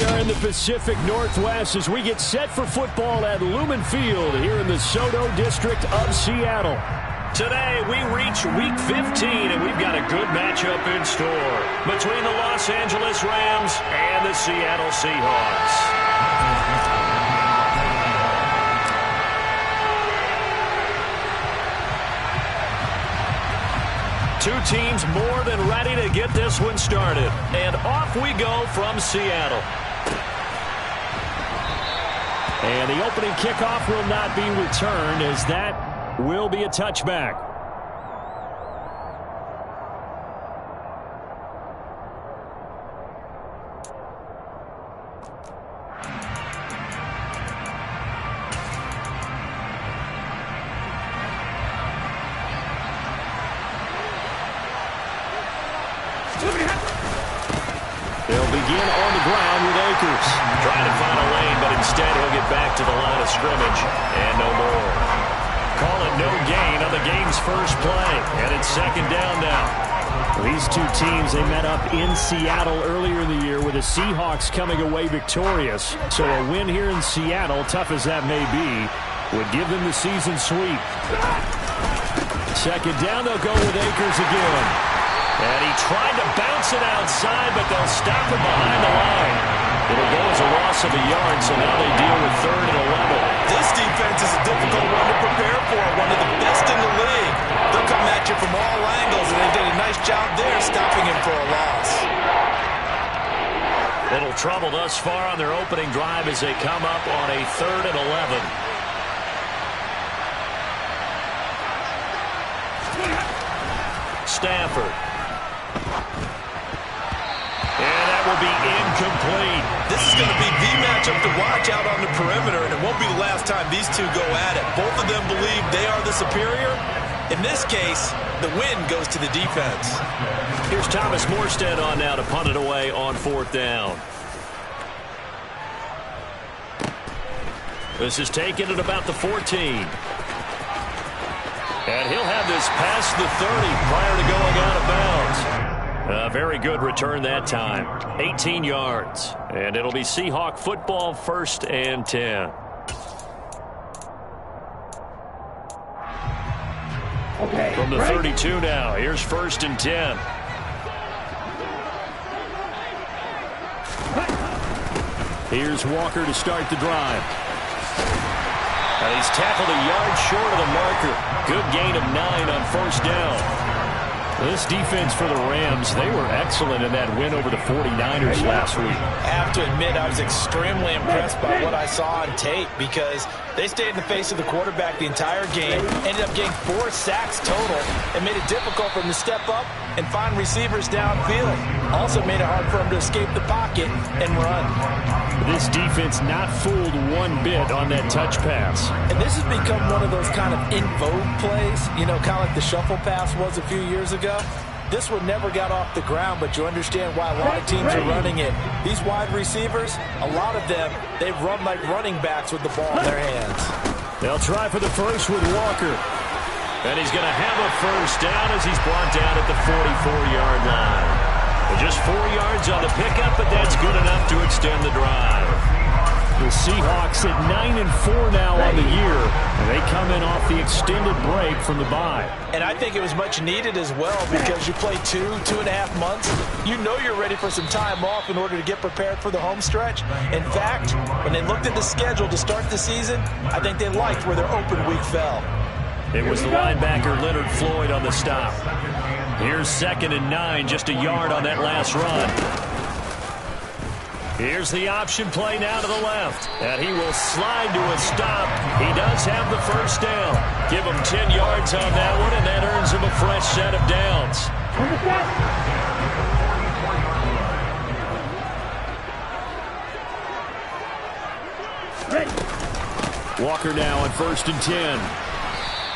We are in the Pacific Northwest as we get set for football at Lumen Field here in the Soto District of Seattle. Today, we reach Week 15, and we've got a good matchup in store between the Los Angeles Rams and the Seattle Seahawks. Two teams more than ready to get this one started. And off we go from Seattle. And the opening kickoff will not be returned, as that will be a touchback. They'll begin on the ground with Akers. Trying to find a lane, but instead he'll get back to the line of scrimmage. And no more. Call it no gain on the game's first play. And it's second down now. These two teams, they met up in Seattle earlier in the year with the Seahawks coming away victorious. So a win here in Seattle, tough as that may be, would give them the season sweep. Second down, they'll go with Akers again. And he tried to bounce it outside, but they'll stop him behind the line. It'll go as a loss of a yard, so now they deal with 3rd and 11. This defense is a difficult one to prepare for, one of the best in the league. They'll come at you from all angles, and they did a nice job there stopping him for a loss. Little trouble thus far on their opening drive as they come up on a 3rd and 11. Stafford. And that will be incomplete. This is going to be the matchup to watch out on the perimeter, and it won't be the last time these two go at it. Both of them believe they are the superior. In this case, the win goes to the defense. Here's Thomas Morstead on now to punt it away on 4th down. This is taken at about the 14. And he'll have this past the 30 prior to going out of bounds. A very good return that time. 18 yards. And it'll be Seahawk football, 1st and 10. Okay, from the 32 now. Here's 1st and 10. Here's Walker to start the drive. And he's tackled a yard short of the marker. Good gain of 9 on 1st down. This defense for the Rams, they were excellent in that win over the 49ers last week. I have to admit, I was extremely impressed by what I saw on tape because they stayed in the face of the quarterback the entire game, ended up getting 4 sacks total, and made it difficult for him to step up and find receivers downfield. Also made it hard for him to escape the pocket and run. This defense not fooled one bit on that touch pass. And this has become one of those kind of in vogue plays, you know, kind of like the shuffle pass was a few years ago. This one never got off the ground, but you understand why a lot of teams are running it. These wide receivers, a lot of them, they run like running backs with the ball in their hands. They'll try for the first with Walker. And he's going to have a 1st down as he's brought down at the 44-yard line. Just 4 yards on the pickup, but that's good enough to extend the drive. The Seahawks at 9-4 now on the year, and they come in off the extended break from the bye. And I think it was much needed as well because you play 2.5 months. You know you're ready for some time off in order to get prepared for the home stretch. In fact, when they looked at the schedule to start the season, I think they liked where their open week fell. It was the linebacker Leonard Floyd on the stop. Here's 2nd and 9, just a yard on that last run. Here's the option play now to the left. And he will slide to a stop. He does have the 1st down. Give him 10 yards on that one, and that earns him a fresh set of downs. Walker now on 1st and 10.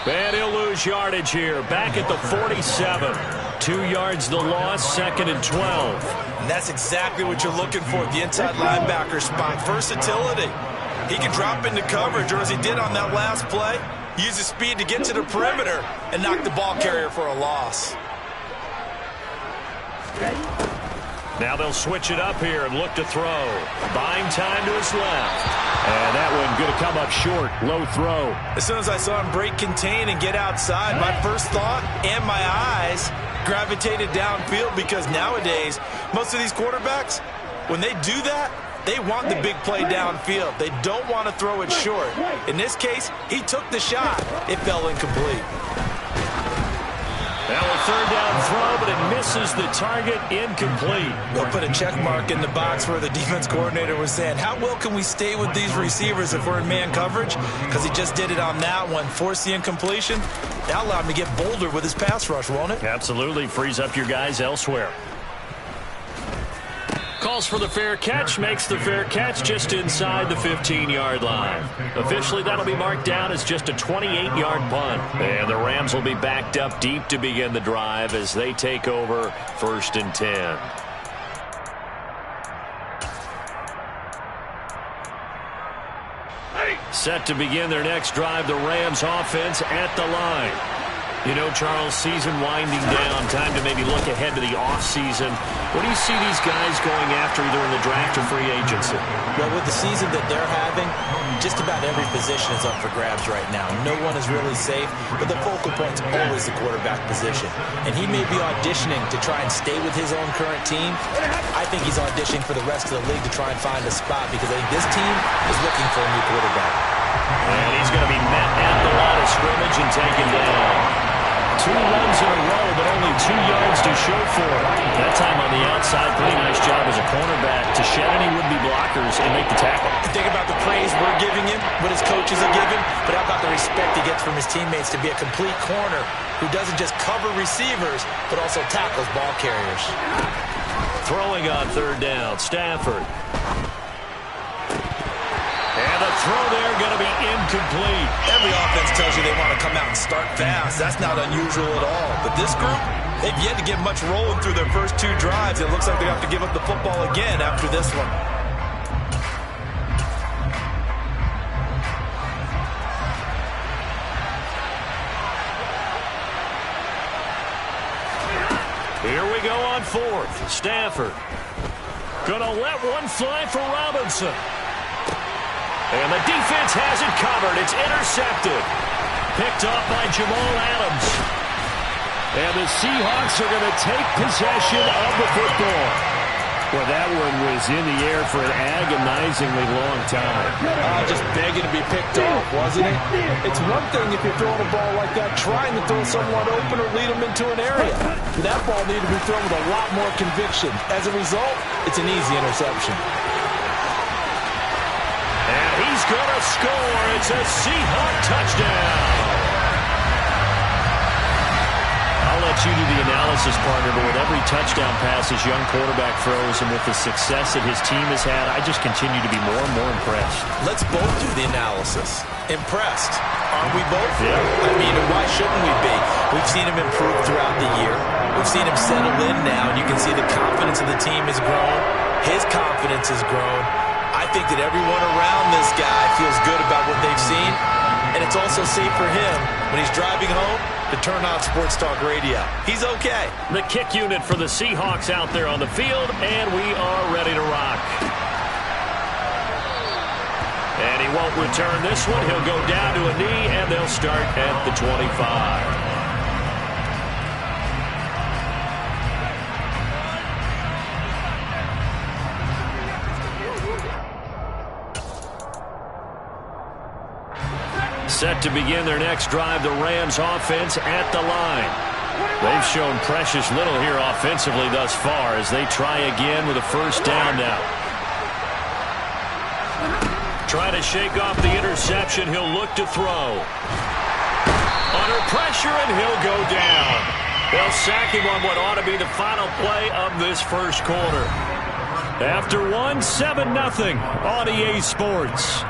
And he'll lose yardage here. Back at the 47. 2 yards the loss, 2nd and 12. And that's exactly what you're looking for at the inside linebacker spot. Versatility. He can drop into coverage, or as he did on that last play, use his speed to get to the perimeter and knock the ball carrier for a loss. Now they'll switch it up here and look to throw. Buying time to his left. And that one going to come up short. Low throw. As soon as I saw him break contain and get outside, my first thought and my eyes gravitated downfield, because nowadays, most of these quarterbacks, when they do that, they want the big play downfield. They don't want to throw it short. In this case, he took the shot. It fell incomplete. Now a third down throw, but it misses the target. Incomplete. We'll put a check mark in the box where the defense coordinator was saying, how well can we stay with these receivers if we're in man coverage? Because he just did it on that one. Forced the incompletion. That allowed him to get bolder with his pass rush, won't it? Absolutely. Frees up your guys elsewhere. Calls for the fair catch, makes the fair catch just inside the 15-yard line. Officially, that'll be marked down as just a 28-yard punt. And the Rams will be backed up deep to begin the drive as they take over 1st and 10. Set to begin their next drive, the Rams offense at the line. You know, Charles, season winding down, time to maybe look ahead to the offseason. What do you see these guys going after either in the draft or free agency? Well, with the season that they're having, just about every position is up for grabs right now. No one is really safe, but the focal point's always the quarterback position. And he may be auditioning to try and stay with his own current team. I think he's auditioning for the rest of the league to try and find a spot, because I think this team is looking for a new quarterback. And he's going to be met at the line of scrimmage and taken down. 2 runs in a row, but only 2 yards to show for it. That time on the outside, pretty nice job as a cornerback to shed any would-be blockers and make the tackle. Think about the praise we're giving him, what his coaches are giving, but how about the respect he gets from his teammates to be a complete corner who doesn't just cover receivers, but also tackles ball carriers. Throwing on 3rd down, Stafford. And the throw there going to be incomplete. Every offense tells you they want to come out and start fast. That's not unusual at all. But this group, they've yet to get much rolling through their first 2 drives. It looks like they have to give up the football again after this one. Here we go on 4th. Stafford going to let one fly for Robinson. And the defense has it covered. It's intercepted. Picked off by Jamal Adams. And the Seahawks are going to take possession of the football. Well, that one was in the air for an agonizingly long time. Just begging to be picked off, wasn't it? It's one thing if you're throwing a ball like that, trying to throw someone open or lead them into an area. But that ball needed to be thrown with a lot more conviction. As a result, it's an easy interception. He's going to score. It's a Seahawk touchdown. I'll let you do the analysis, partner, but with every touchdown pass his young quarterback throws and with the success that his team has had, I just continue to be more and more impressed. Let's both do the analysis. Impressed. Aren't we both? Yeah. I mean, why shouldn't we be? We've seen him improve throughout the year. We've seen him settle in now, and you can see the confidence of the team has grown. His confidence has grown. I think that everyone around this guy feels good about what they've seen, and it's also safe for him when he's driving home to turn on Sports Talk Radio. He's okay. The kick unit for the Seahawks out there on the field, and we are ready to rock. And he won't return this one. He'll go down to a knee, and they'll start at the 25. Set to begin their next drive, the Rams offense at the line. They've shown precious little here offensively thus far as they try again with a 1st down now. Trying to shake off the interception. He'll look to throw. Under pressure, and he'll go down. They'll sack him on what ought to be the final play of this 1st quarter. After 7-0 on EA Sports.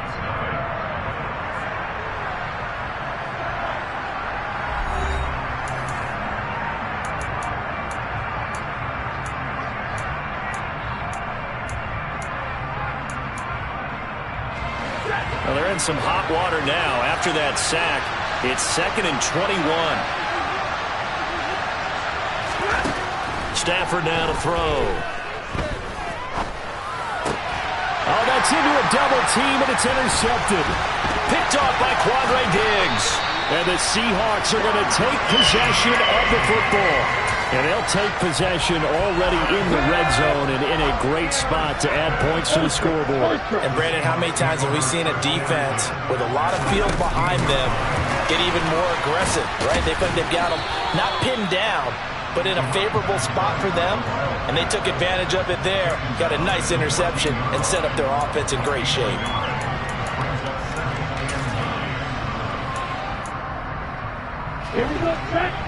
Well, they're in some hot water now. After that sack, it's 2nd and 21. Stafford now to throw. Gets into a double team, and it's intercepted. Picked off by Quandre Diggs. And the Seahawks are going to take possession of the football. And they'll take possession already in the red zone and in a great spot to add points to the scoreboard. And, Brandon, how many times have we seen a defense with a lot of field behind them get even more aggressive, right? They've got them not pinned down, but in a favorable spot for them, and they took advantage of it there. Got a nice interception and set up their offense in great shape. Here we go, back.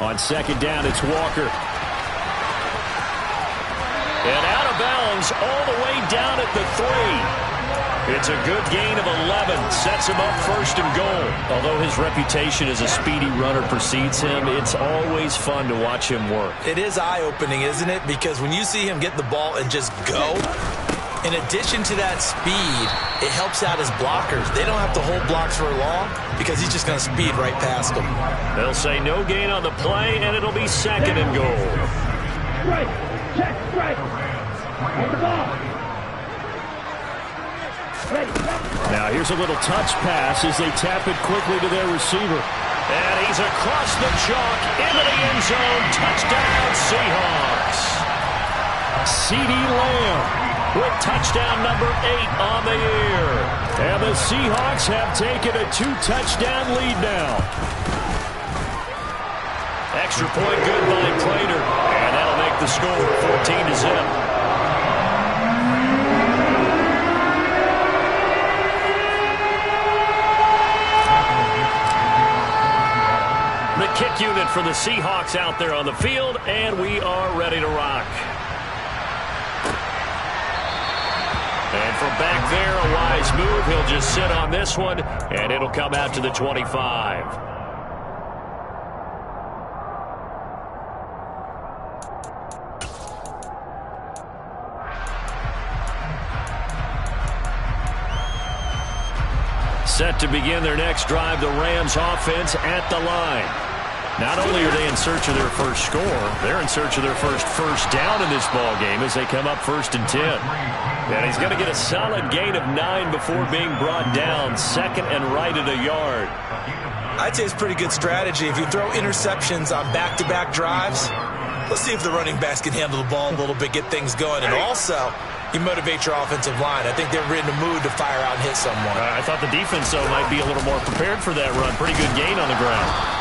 On second down, it's Walker. And out of bounds all the way down at the 3. It's a good gain of 11. Sets him up first and goal. Although his reputation as a speedy runner precedes him, it's always fun to watch him work. It is eye-opening, isn't it? Because when you see him get the ball and just go, in addition to that speed, it helps out his blockers. They don't have to hold blocks for long because he's just going to speed right past them. They'll say no gain on the play, and it'll be second and goal. Right. Check. Right. On the ball. Ready. Now here's a little touch pass as they tap it quickly to their receiver. And he's across the chalk into the end zone. Touchdown, Seahawks. CeeDee Lamb with touchdown number 8 on the year. And the Seahawks have taken a 2-touchdown lead now. Extra point good by Prater. And that'll make the score 14-0. The kick unit for the Seahawks out there on the field, and we are ready to rock. And from back there, a wise move. He'll just sit on this one, and it'll come out to the 25. Set to begin their next drive, the Rams offense at the line. Not only are they in search of their first score, they're in search of their first down in this ball game as they come up 1st and 10. And he's going to get a solid gain of 9 before being brought down, second and right at a yard. I'd say it's pretty good strategy. If you throw interceptions on back-to-back drives, let's see if the running backs can handle the ball a little bit, get things going, and also you motivate your offensive line. I think they're in the mood to fire out and hit someone. I thought the defense, though, might be a little more prepared for that run. Pretty good gain on the ground.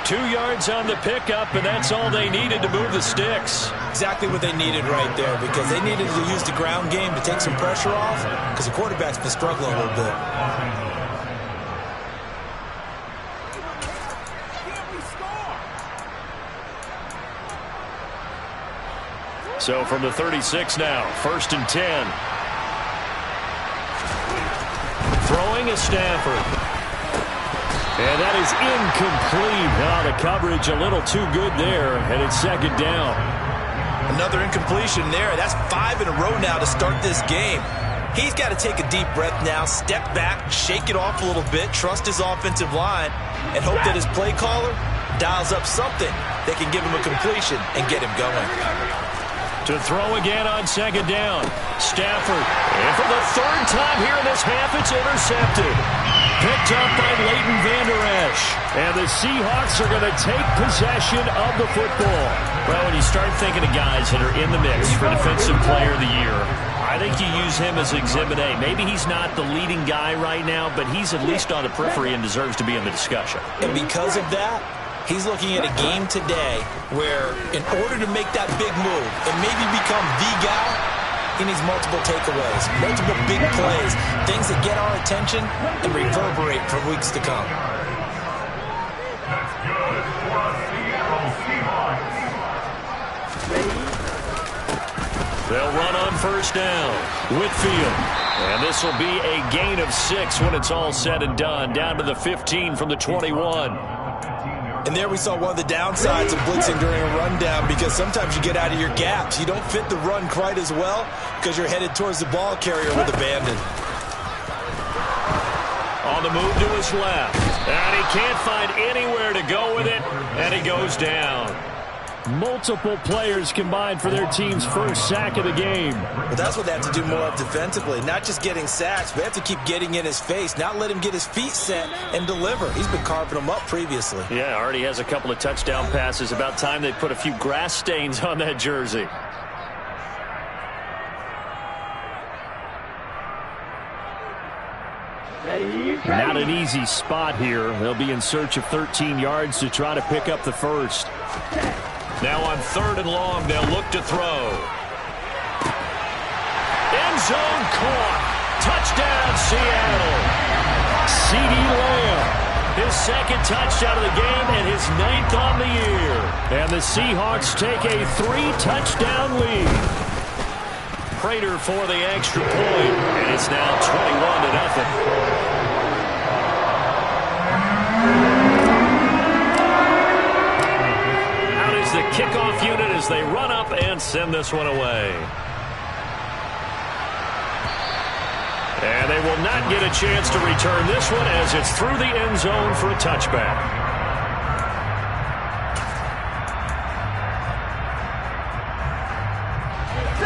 2 yards on the pickup, and that's all they needed to move the sticks. Exactly what they needed right there, because they needed to use the ground game to take some pressure off, because the quarterback's been struggling a little bit. So from the 36 now, 1st and 10. Throwing is Stafford. And that is incomplete. Now the coverage a little too good there, and it's second down. Another incompletion there. That's 5 in a row now to start this game. He's got to take a deep breath now, step back, shake it off a little bit, trust his offensive line, and hope that his play caller dials up something that can give him a completion and get him going. To throw again on second down. Stafford. And for the 3rd time here in this half, it's intercepted. Picked up by Leighton Vander Esch. And the Seahawks are going to take possession of the football. Well, when you start thinking of guys that are in the mix for Defensive Player of the Year, I think you use him as Exhibit A. Maybe he's not the leading guy right now, but he's at least on the periphery and deserves to be in the discussion. And because of that, he's looking at a game today where in order to make that big move and maybe become the guy, he needs multiple takeaways, multiple big plays, things that get our attention and reverberate for weeks to come. They'll run on 1st down. Whitfield. And this will be a gain of 6 when it's all said and done. Down to the 15 from the 21. And there we saw one of the downsides of blitzing during a rundown, because sometimes you get out of your gaps. You don't fit the run quite as well because you're headed towards the ball carrier with abandon. On the move to his left. And he can't find anywhere to go with it, and he goes down. Multiple players combined for their team's first sack of the game. But that's what they have to do more of defensively. Not just getting sacks, but they have to keep getting in his face, not let him get his feet set and deliver. He's been carving them up previously. Yeah, already has a couple of touchdown passes. About time they put a few grass stains on that jersey. Not an easy spot here. They'll be in search of 13 yards to try to pick up the first. Now on 3rd and long, they'll look to throw. End zone caught. Touchdown, Seattle. CeeDee Lamb. His 2nd touchdown of the game and his 9th on the year. And the Seahawks take a 3-touchdown lead. Prater for the extra point, and it's now 21-0. The kickoff unit as they run up and send this one away. And they will not get a chance to return this one as it's through the end zone for a touchback.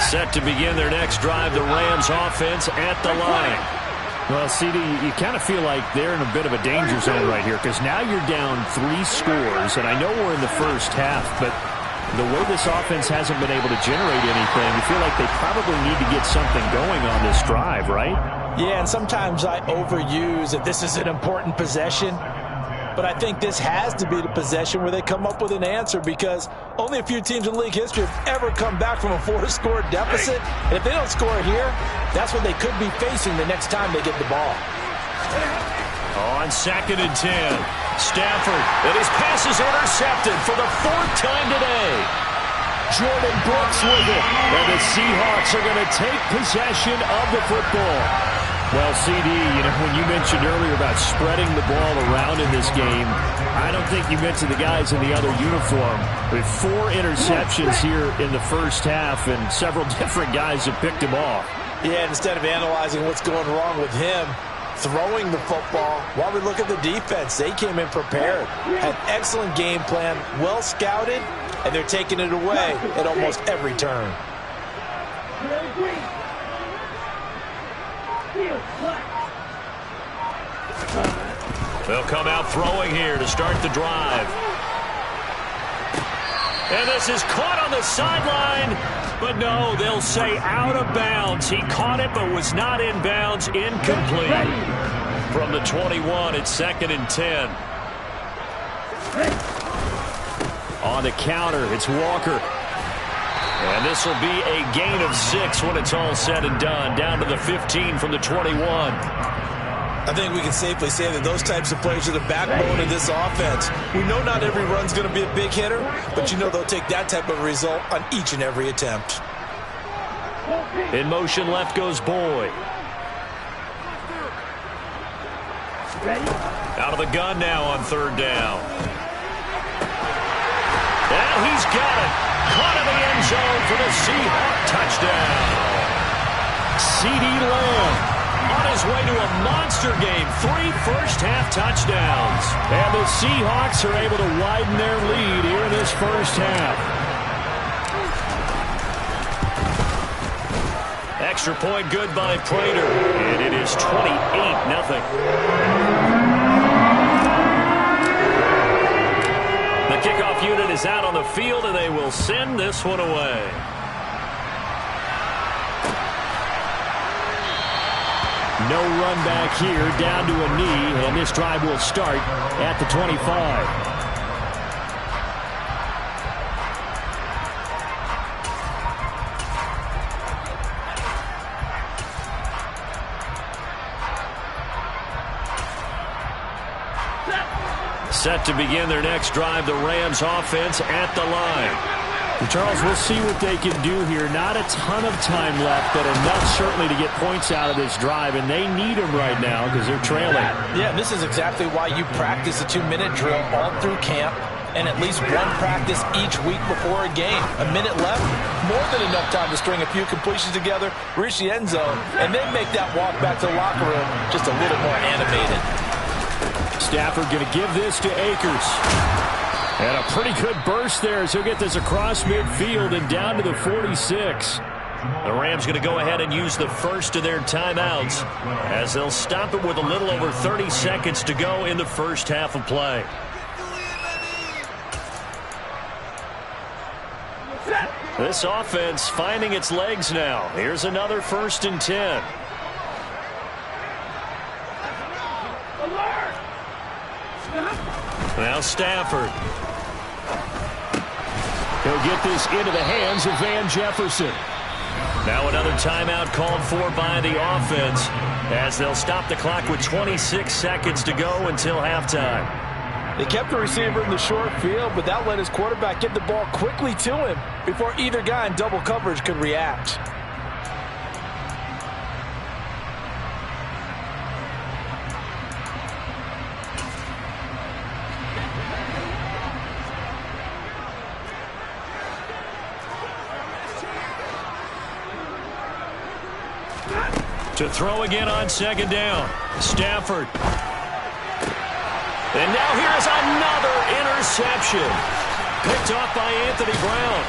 Set to begin their next drive, the Rams offense at the line. Well, CD, you kind of feel like they're in a bit of a danger zone right here because now you're down 3 scores, and I know we're in the first half, but the way this offense hasn't been able to generate anything, you feel like they probably need to get something going on this drive, right? Yeah, and sometimes I overuse that this is an important possession. But I think this has to be the possession where they come up with an answer because only a few teams in league history have ever come back from a 4-score deficit. And if they don't score here, that's what they could be facing the next time they get the ball. On 2nd and 10, Stafford, and his pass is intercepted for the 4th time today. Jordan Brooks with it. And the Seahawks are going to take possession of the football. Well, CD, you know, when you mentioned earlier about spreading the ball around in this game, I don't think you mentioned the guys in the other uniform. With 4 interceptions here in the first half, and several different guys have picked him off. Yeah, instead of analyzing what's going wrong with him, throwing the football, while we look at the defense, they came in prepared. Had excellent game plan, well scouted, and they're taking it away at almost every turn. They'll come out throwing here to start the drive. And this is caught on the sideline. But no, they'll say out of bounds. He caught it but was not in bounds. Incomplete. From the 21, it's 2nd and 10. On the counter, it's Walker. And this will be a gain of 6 when it's all said and done. Down to the 15 from the 21. I think we can safely say that those types of plays are the backbone of this offense. We know not every run's going to be a big hitter, but you know they'll take that type of result on each and every attempt. In motion, left goes Boyd. Out of the gun now on 3rd down. And he's got it. Caught in the end zone for the Seahawk touchdown. CeeDee Lamb on his way to a monster game. 3 first-half touchdowns. And the Seahawks are able to widen their lead here in this first half. Extra point good by Prater. And it is 28-0. The kickoff unit is out on the field, and they will send this one away. No run back here, down to a knee, and this drive will start at the 25. Set to begin their next drive, the Rams offense at the line. Charles, we'll see what they can do here. Not a ton of time left, but enough certainly to get points out of this drive, and they need them right now because they're trailing. Yeah, this is exactly why you practice a 2-minute drill all through camp and at least one practice each week before a game. A minute left, more than enough time to string a few completions together, reach the end zone, and then make that walk back to the locker room just a little more animated. Stafford going to give this to Akers. And a pretty good burst there as he'll get this across midfield and down to the 46. The Rams going to go ahead and use the first of their timeouts as they'll stop it with a little over 30 seconds to go in the first half of play. This offense finding its legs now. Here's another 1st and 10. Now Stafford. He'll get this into the hands of Van Jefferson. Now another timeout called for by the offense as they'll stop the clock with 26 seconds to go until halftime. They kept the receiver in the short field, but that let his quarterback get the ball quickly to him before either guy in double coverage could react. To throw again on 2nd down. Stafford. And now here's another interception. Picked off by Anthony Brown.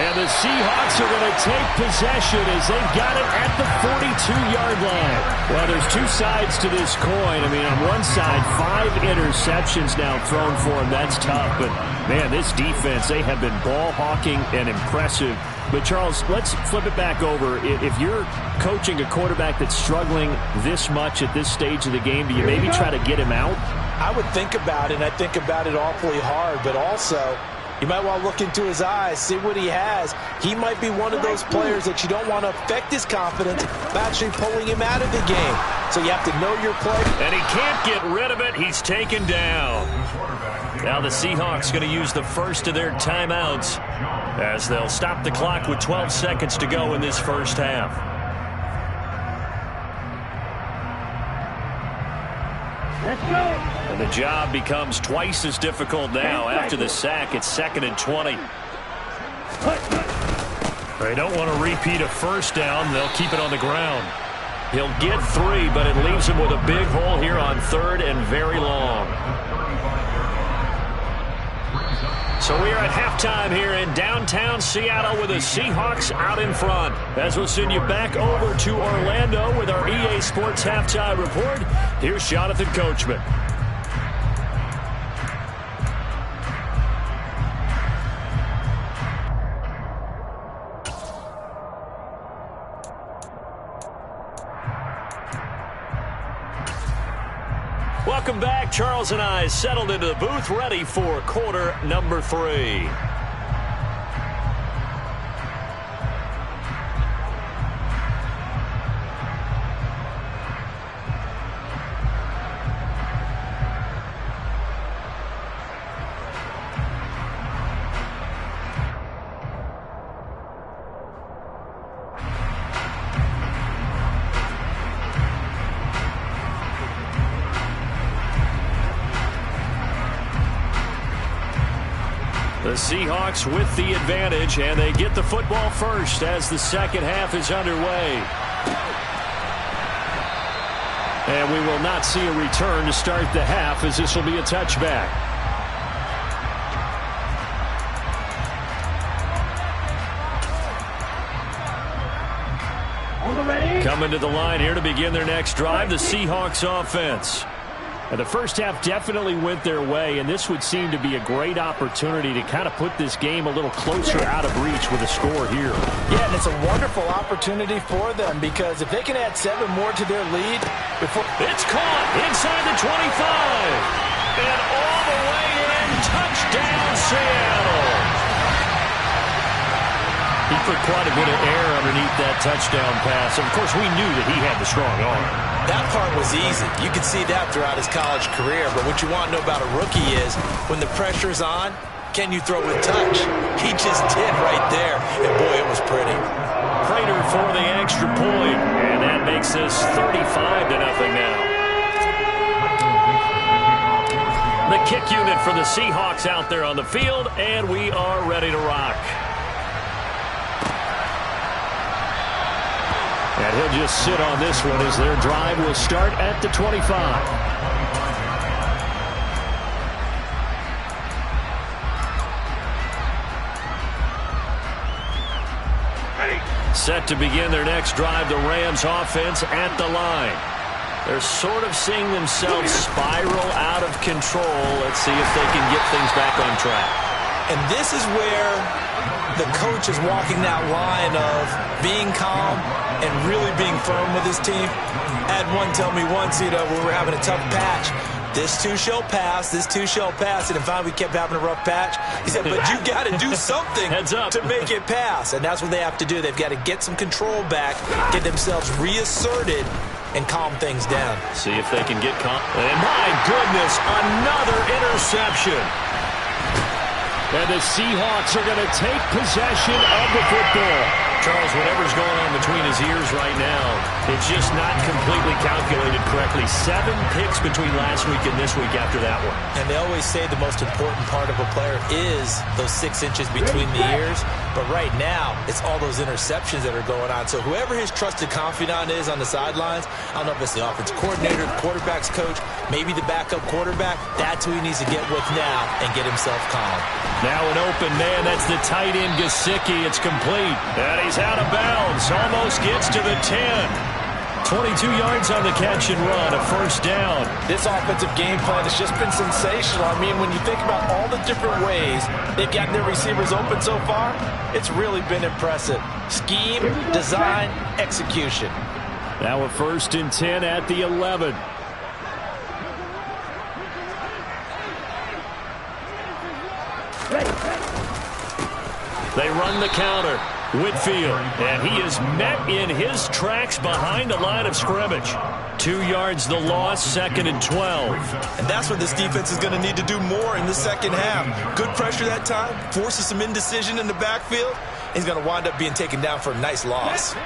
And the Seahawks are going to take possession as they've got it at the 42-yard line. Well, there's two sides to this coin. I mean, on one side, 5 interceptions now thrown for him. That's tough. But, man, this defense, they have been ball hawking and impressive. But, Charles, let's flip it back over. If you're coaching a quarterback that's struggling this much at this stage of the game, do you maybe try to get him out? I would think about it, and I think about it awfully hard. But also, you might want to look into his eyes, see what he has. He might be one of those players that you don't want to affect his confidence by actually pulling him out of the game. So you have to know your play. And he can't get rid of it. He's taken down. Now the Seahawks going to use the first of their timeouts as they'll stop the clock with 12 seconds to go in this first half. Let's go. And the job becomes twice as difficult now after the sack. It's 2nd and 20. They don't want to repeat a first down. They'll keep it on the ground. He'll get 3, but it leaves him with a big hole here on 3rd and very long. So we are at halftime here in downtown Seattle with the Seahawks out in front. As we'll send you back over to Orlando with our EA Sports Halftime Report, here's Jonathan Coachman. Welcome back. Charles and I settled into the booth, ready for quarter number 3. The Seahawks with the advantage, and they get the football first as the second half is underway. And we will not see a return to start the half, as this will be a touchback. Coming to the line here to begin their next drive, the Seahawks offense. And the first half definitely went their way, and this would seem to be a great opportunity to kind of put this game a little closer out of reach with a score here. Yeah, and it's a wonderful opportunity for them because if they can add 7 more to their lead before... It's caught inside the 25. And all the way in, touchdown Seattle. He put quite a bit of air underneath that touchdown pass. Of course, we knew that he had the strong arm. That part was easy. You could see that throughout his college career. But what you want to know about a rookie is when the pressure is on, can you throw with touch? He just did right there. And, boy, it was pretty. Prater for the extra point. And that makes this 35-0 now. The kick unit for the Seahawks out there on the field, and we are ready to rock. And he'll just sit on this one as their drive will start at the 25. Set to begin their next drive, the Rams offense at the line. They're sort of seeing themselves spiral out of control. Let's see if they can get things back on track. And this is where the coach is walking that line of being calm and really being firm with his team. I had one tell me once, when we were having a tough patch, this too shall pass, this too shall pass. And finally we kept having a rough patch. He said, but you got to do something to make it pass. And that's what they have to do. They've got to get some control back, get themselves reasserted, and calm things down. See if they can get calm. And my goodness, another interception. And the Seahawks are going to take possession of the football. Charles, whatever's going on between his ears right now, it's just not completely calculated correctly. 7 picks between last week and this week after that one. And they always say the most important part of a player is those 6 inches between the ears. But right now, it's all those interceptions that are going on. So whoever his trusted confidant is on the sidelines, I don't know if it's the offensive coordinator, the quarterback's coach, maybe the backup quarterback, that's who he needs to get with now and get himself calm. Now an open man, that's the tight end Gesicki. It's complete. And he's out of bounds. Almost gets to the 10. 22 yards on the catch and run, a first down. This offensive game plan has just been sensational. I mean, when you think about all the different ways they've gotten their receivers open so far, it's really been impressive. Scheme, design, execution. Now a 1st and 10 at the 11. They run the counter. Whitfield, and he is met in his tracks behind the line of scrimmage. 2 yards the loss, 2nd and 12. And that's what this defense is going to need to do more in the second half. Good pressure that time, forces some indecision in the backfield. He's going to wind up being taken down for a nice loss.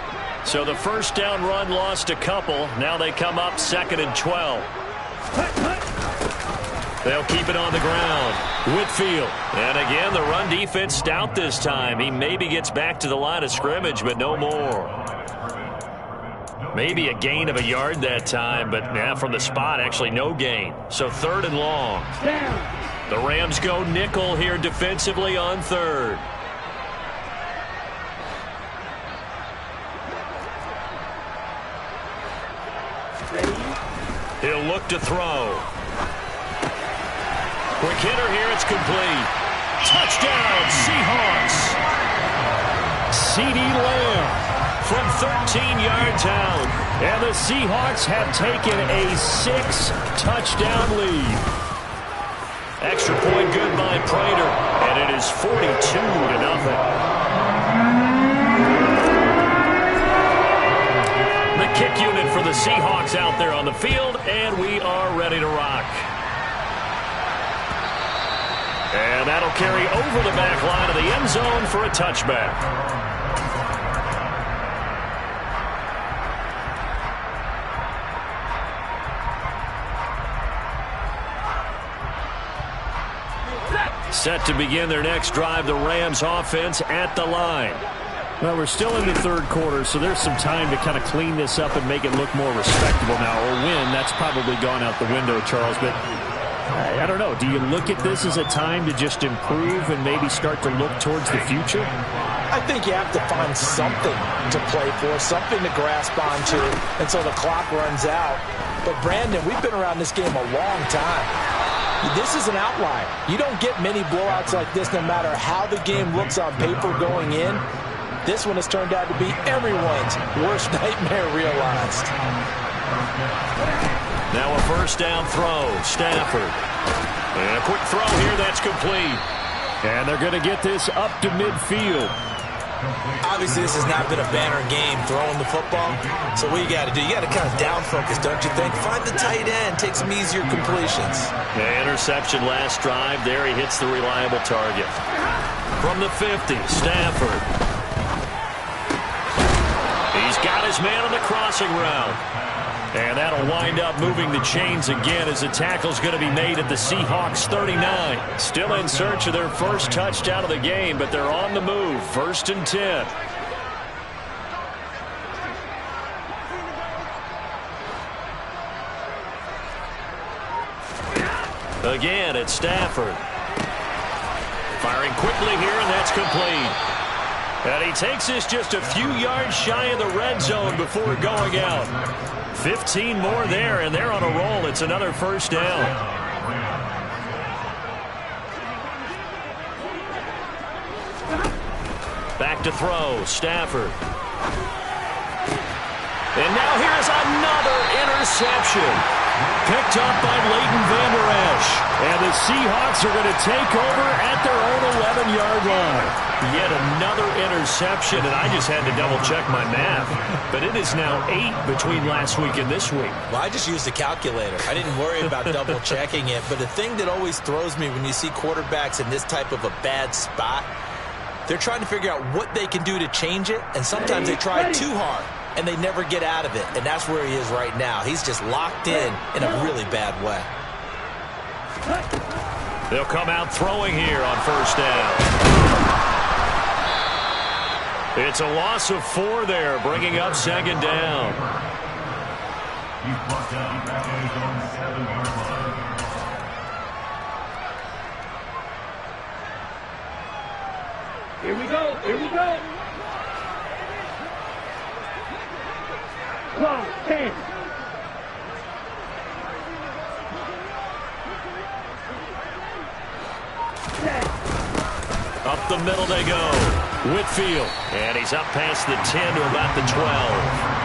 So the first down run lost a couple. Now they come up 2nd and 12. They'll keep it on the ground. Whitfield. And again, the run defense stout this time. He maybe gets back to the line of scrimmage, but no more. Maybe a gain of a yard that time, but from the spot, actually no gain. So 3rd and long. The Rams go nickel here defensively on 3rd. He'll look to throw. Quick hitter here, it's complete. Touchdown, Seahawks. CeeDee Lamb from 13 yards out. And the Seahawks have taken a 6-touchdown lead. Extra point good by Prater. And it is 42-0. The kick unit for the Seahawks out there on the field, and we are ready to rock. And that'll carry over the back line of the end zone for a touchback. Set to begin their next drive, the Rams offense at the line. Well, we're still in the 3rd quarter, so there's some time to kind of clean this up and make it look more respectable now. Or win, that's probably gone out the window, Charles. But I don't know. Do you look at this as a time to just improve and maybe start to look towards the future? I think you have to find something to play for, something to grasp onto until the clock runs out. But, Brandon, we've been around this game a long time. This is an outlier. You don't get many blowouts like this no matter how the game looks on paper going in. This one has turned out to be everyone's worst nightmare realized. Now a first down throw. Stafford. And a quick throw here. That's complete. And they're going to get this up to midfield. Obviously, this has not been a banner game throwing the football. So what you got to do, you got to kind of down focus, don't you think? Find the tight end, take some easier completions. Yeah, interception last drive. There he hits the reliable target. From the 50, Stafford. He's got his man on the crossing route. And that'll wind up moving the chains again as the tackle's going to be made at the Seahawks 39. Still in search of their first touchdown of the game, but they're on the move. 1st and 10. Again, it's Stafford. Firing quickly here, and that's complete. And he takes this just a few yards shy of the red zone before going out. 15 more there, and they're on a roll. It's another first down. Back to throw, Stafford. And now here's another interception. Picked up by Leighton Vander Esch. And the Seahawks are going to take over at their own 11-yard line. Yet another interception, and I just had to double-check my math. But it is now 8 between last week and this week. Well, I just used a calculator. I didn't worry about double-checking it. But the thing that always throws me when you see quarterbacks in this type of a bad spot, they're trying to figure out what they can do to change it, and sometimes they try too hard, and they never get out of it. And that's where he is right now. He's just locked in a really bad way. They'll come out throwing here on first down. It's a loss of 4 there, bringing up 2nd down. Here we go. Here we go. Close. 10. Up the middle they go. Whitfield. And he's up past the 10 to about the 12.